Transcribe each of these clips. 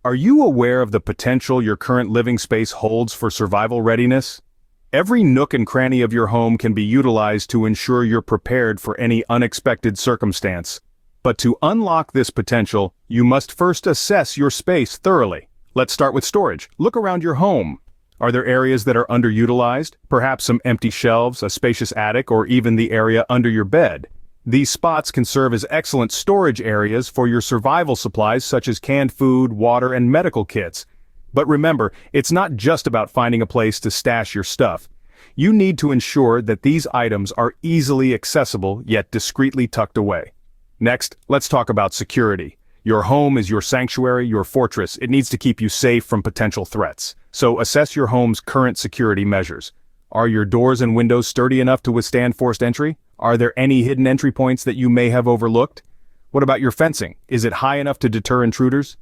Are you aware of the potential your current living space holds for survival readiness? Every nook and cranny of your home can be utilized to ensure you're prepared for any unexpected circumstance. But to unlock this potential, you must first assess your space thoroughly. Let's start with storage. Look around your home. Are there areas that are underutilized? Perhaps some empty shelves, a spacious attic, or even the area under your bed. These spots can serve as excellent storage areas for your survival supplies such as canned food, water, and medical kits. But remember, it's not just about finding a place to stash your stuff. You need to ensure that these items are easily accessible yet discreetly tucked away. Next, let's talk about security. Your home is your sanctuary, your fortress. It needs to keep you safe from potential threats. So assess your home's current security measures. Are your doors and windows sturdy enough to withstand forced entry? Are there any hidden entry points that you may have overlooked? What about your fencing? Is it high enough to deter intruders?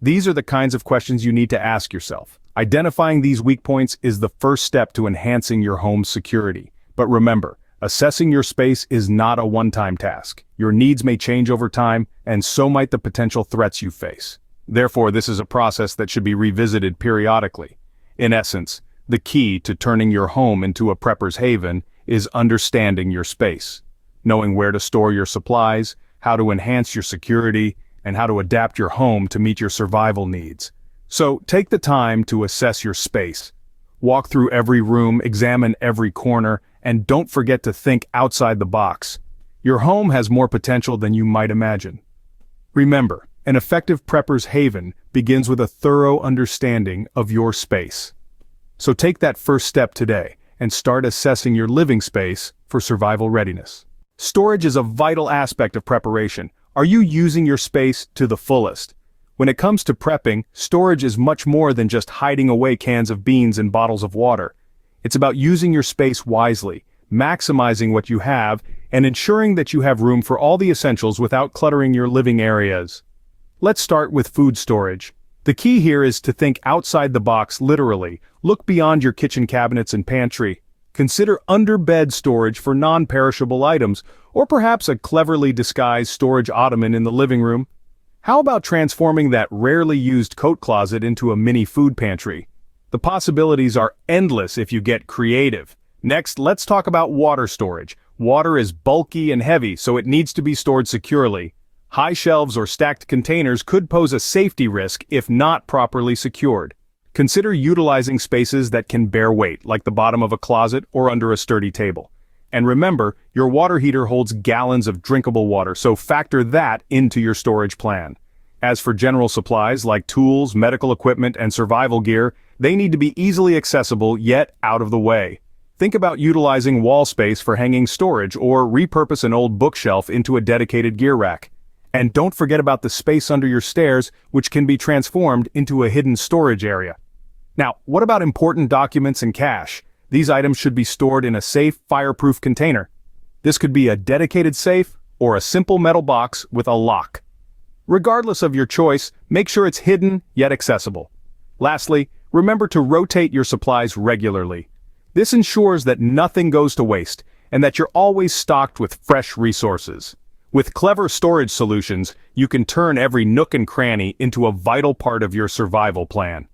These are the kinds of questions you need to ask yourself. Identifying these weak points is the first step to enhancing your home's security. But remember, assessing your space is not a one-time task. Your needs may change over time, and so might the potential threats you face. Therefore, this is a process that should be revisited periodically. In essence, the key to turning your home into a prepper's haven is understanding your space, knowing where to store your supplies, how to enhance your security, and how to adapt your home to meet your survival needs. So, take the time to assess your space. Walk through every room, examine every corner, and don't forget to think outside the box. Your home has more potential than you might imagine. Remember, an effective prepper's haven begins with a thorough understanding of your space. So take that first step today and start assessing your living space for survival readiness. Storage is a vital aspect of preparation. Are you using your space to the fullest? When it comes to prepping, storage is much more than just hiding away cans of beans and bottles of water. It's about using your space wisely, maximizing what you have, and ensuring that you have room for all the essentials without cluttering your living areas. Let's start with food storage. The key here is to think outside the box literally. Look beyond your kitchen cabinets and pantry. Consider under-bed storage for non-perishable items, or perhaps a cleverly disguised storage ottoman in the living room. How about transforming that rarely used coat closet into a mini food pantry? The possibilities are endless if you get creative. Next, let's talk about water storage. Water is bulky and heavy, so it needs to be stored securely. High shelves or stacked containers could pose a safety risk if not properly secured. Consider utilizing spaces that can bear weight, like the bottom of a closet or under a sturdy table. And remember, your water heater holds gallons of drinkable water, so factor that into your storage plan. As for general supplies like tools, medical equipment, and survival gear, they need to be easily accessible yet out of the way. Think about utilizing wall space for hanging storage or repurpose an old bookshelf into a dedicated gear rack. And don't forget about the space under your stairs, which can be transformed into a hidden storage area. Now, what about important documents and cash? These items should be stored in a safe, fireproof container. This could be a dedicated safe or a simple metal box with a lock. Regardless of your choice, make sure it's hidden yet accessible. Lastly, remember to rotate your supplies regularly. This ensures that nothing goes to waste and that you're always stocked with fresh resources. With clever storage solutions, you can turn every nook and cranny into a vital part of your survival plan.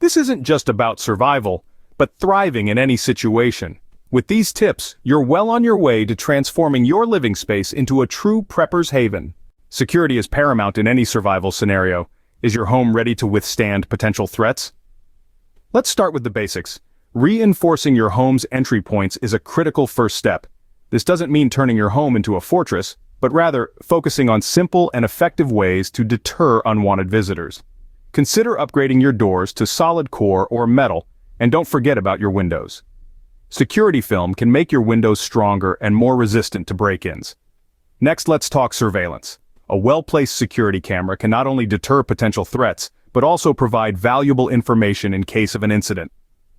This isn't just about survival, but thriving in any situation. With these tips, you're well on your way to transforming your living space into a true prepper's haven. Security is paramount in any survival scenario. Is your home ready to withstand potential threats? Let's start with the basics. Reinforcing your home's entry points is a critical first step. This doesn't mean turning your home into a fortress, but rather focusing on simple and effective ways to deter unwanted visitors. Consider upgrading your doors to solid core or metal, and don't forget about your windows. Security film can make your windows stronger and more resistant to break-ins. Next, let's talk surveillance. A well-placed security camera can not only deter potential threats, but also provide valuable information in case of an incident.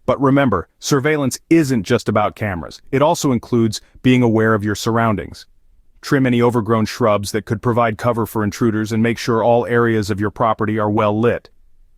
But remember, surveillance isn't just about cameras. It also includes being aware of your surroundings. Trim any overgrown shrubs that could provide cover for intruders and make sure all areas of your property are well lit.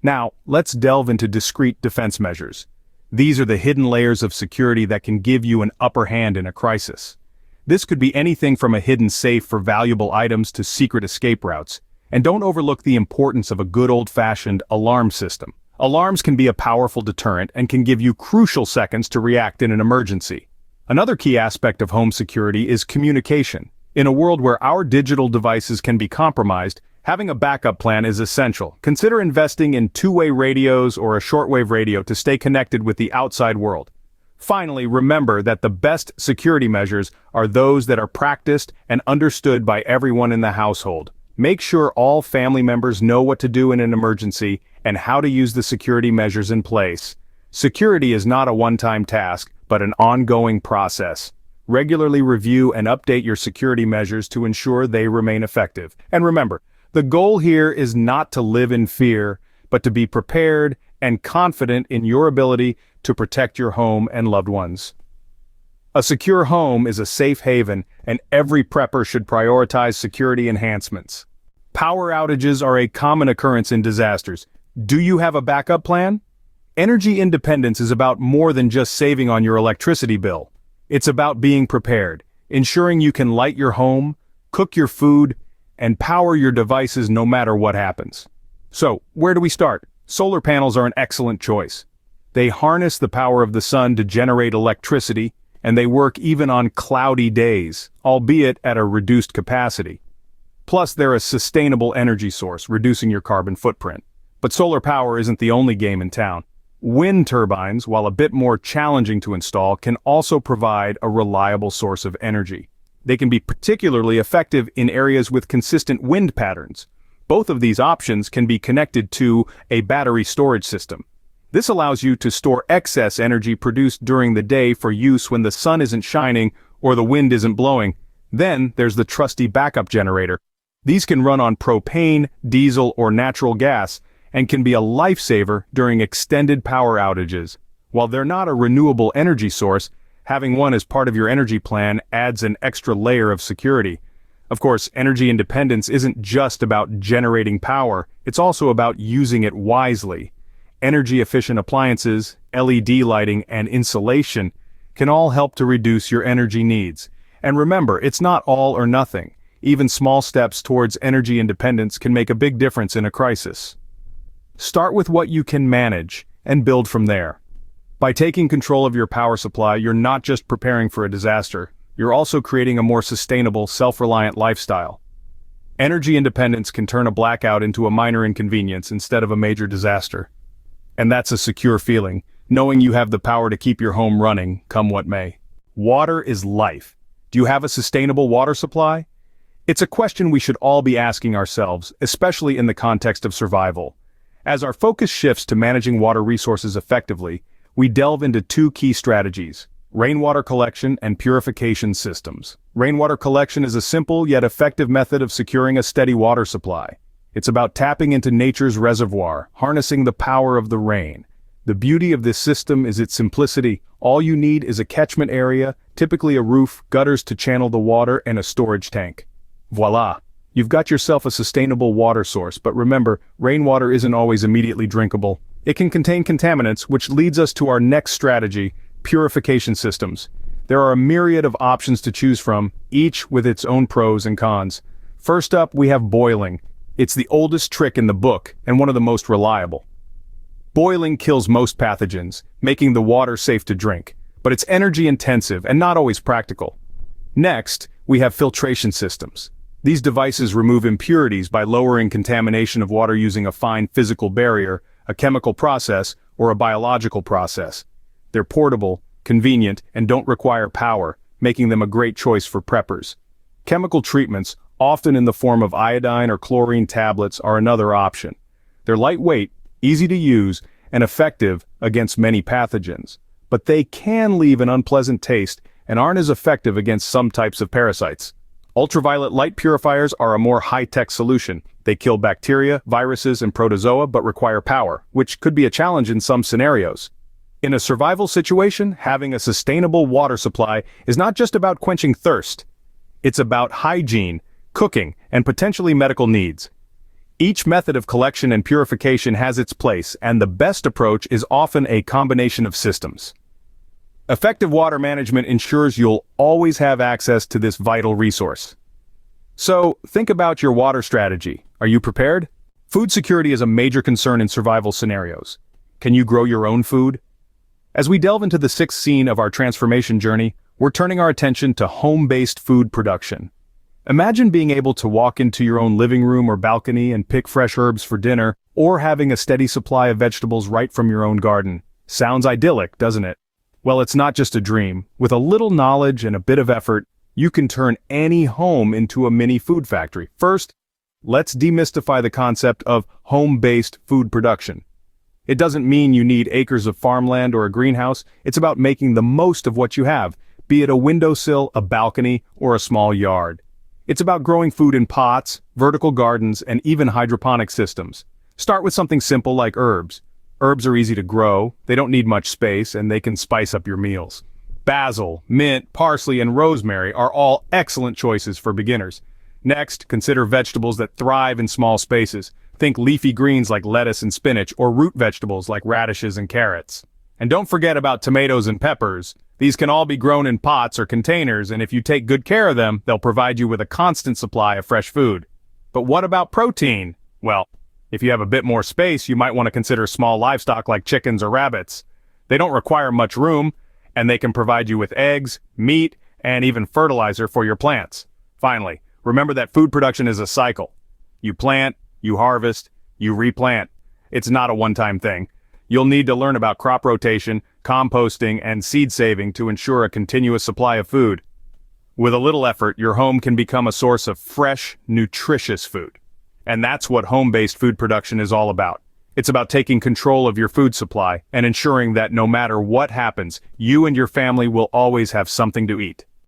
Now, let's delve into discreet defense measures. These are the hidden layers of security that can give you an upper hand in a crisis. This could be anything from a hidden safe for valuable items to secret escape routes. And don't overlook the importance of a good old-fashioned alarm system. Alarms can be a powerful deterrent and can give you crucial seconds to react in an emergency. Another key aspect of home security is communication. In a world where our digital devices can be compromised, having a backup plan is essential. Consider investing in two-way radios or a shortwave radio to stay connected with the outside world. Finally, remember that the best security measures are those that are practiced and understood by everyone in the household. Make sure all family members know what to do in an emergency and how to use the security measures in place. Security is not a one-time task, but an ongoing process. Regularly review and update your security measures to ensure they remain effective. And remember, the goal here is not to live in fear, but to be prepared and confident in your ability to protect your home and loved ones. A secure home is a safe haven, and every prepper should prioritize security enhancements. Power outages are a common occurrence in disasters. Do you have a backup plan? Energy independence is about more than just saving on your electricity bill. It's about being prepared, ensuring you can light your home, cook your food, and power your devices no matter what happens. So, where do we start? Solar panels are an excellent choice. They harness the power of the sun to generate electricity, and they work even on cloudy days, albeit at a reduced capacity. Plus, they're a sustainable energy source, reducing your carbon footprint. But solar power isn't the only game in town. Wind turbines, while a bit more challenging to install, can also provide a reliable source of energy. They can be particularly effective in areas with consistent wind patterns. Both of these options can be connected to a battery storage system. This allows you to store excess energy produced during the day for use when the sun isn't shining or the wind isn't blowing. Then there's the trusty backup generator. These can run on propane, diesel, or natural gas, and can be a lifesaver during extended power outages. While they're not a renewable energy source, having one as part of your energy plan adds an extra layer of security. Of course, energy independence isn't just about generating power, it's also about using it wisely. Energy-efficient appliances, LED lighting, and insulation can all help to reduce your energy needs. And remember, it's not all or nothing. Even small steps towards energy independence can make a big difference in a crisis. Start with what you can manage and build from there. By taking control of your power supply, you're not just preparing for a disaster, you're also creating a more sustainable, self-reliant lifestyle. Energy independence can turn a blackout into a minor inconvenience instead of a major disaster. And that's a secure feeling, knowing you have the power to keep your home running, come what may. Water is life. Do you have a sustainable water supply? It's a question we should all be asking ourselves, especially in the context of survival. As our focus shifts to managing water resources effectively, we delve into two key strategies: rainwater collection and purification systems. Rainwater collection is a simple yet effective method of securing a steady water supply. It's about tapping into nature's reservoir, harnessing the power of the rain. The beauty of this system is its simplicity. All you need is a catchment area, typically a roof, gutters to channel the water, and a storage tank. Voila! You've got yourself a sustainable water source, but remember, rainwater isn't always immediately drinkable. It can contain contaminants, which leads us to our next strategy: purification systems. There are a myriad of options to choose from, each with its own pros and cons. First up, we have boiling. It's the oldest trick in the book, and one of the most reliable. Boiling kills most pathogens, making the water safe to drink, but it's energy intensive and not always practical. Next, we have filtration systems. These devices remove impurities by lowering contamination of water using a fine physical barrier, a chemical process, or a biological process. They're portable, convenient, and don't require power, making them a great choice for preppers. Chemical treatments, often in the form of iodine or chlorine tablets, are another option. They're lightweight, easy to use, and effective against many pathogens. But they can leave an unpleasant taste and aren't as effective against some types of parasites. Ultraviolet light purifiers are a more high-tech solution. They kill bacteria, viruses, and protozoa but require power, which could be a challenge in some scenarios. In a survival situation, having a sustainable water supply is not just about quenching thirst. It's about hygiene, cooking, and potentially medical needs. Each method of collection and purification has its place, and the best approach is often a combination of systems. Effective water management ensures you'll always have access to this vital resource. So, think about your water strategy. Are you prepared? Food security is a major concern in survival scenarios. Can you grow your own food? As we delve into the sixth scene of our transformation journey, we're turning our attention to home-based food production. Imagine being able to walk into your own living room or balcony and pick fresh herbs for dinner, or having a steady supply of vegetables right from your own garden. Sounds idyllic, doesn't it? Well, it's not just a dream. With a little knowledge and a bit of effort, you can turn any home into a mini food factory. First, let's demystify the concept of home-based food production. It doesn't mean you need acres of farmland or a greenhouse. It's about making the most of what you have, be it a windowsill, a balcony, or a small yard. It's about growing food in pots, vertical gardens, and even hydroponic systems. Start with something simple like herbs. Herbs are easy to grow, they don't need much space, and they can spice up your meals. Basil, mint, parsley, and rosemary are all excellent choices for beginners. Next, consider vegetables that thrive in small spaces. Think leafy greens like lettuce and spinach, or root vegetables like radishes and carrots. And don't forget about tomatoes and peppers. These can all be grown in pots or containers, and if you take good care of them, they'll provide you with a constant supply of fresh food. But what about protein? Well, if you have a bit more space, you might want to consider small livestock like chickens or rabbits. They don't require much room, and they can provide you with eggs, meat, and even fertilizer for your plants. Finally, remember that food production is a cycle. You plant, you harvest, you replant. It's not a one-time thing. You'll need to learn about crop rotation, composting, and seed saving to ensure a continuous supply of food. With a little effort, your home can become a source of fresh, nutritious food. And that's what home-based food production is all about. It's about taking control of your food supply and ensuring that no matter what happens, you and your family will always have something to eat.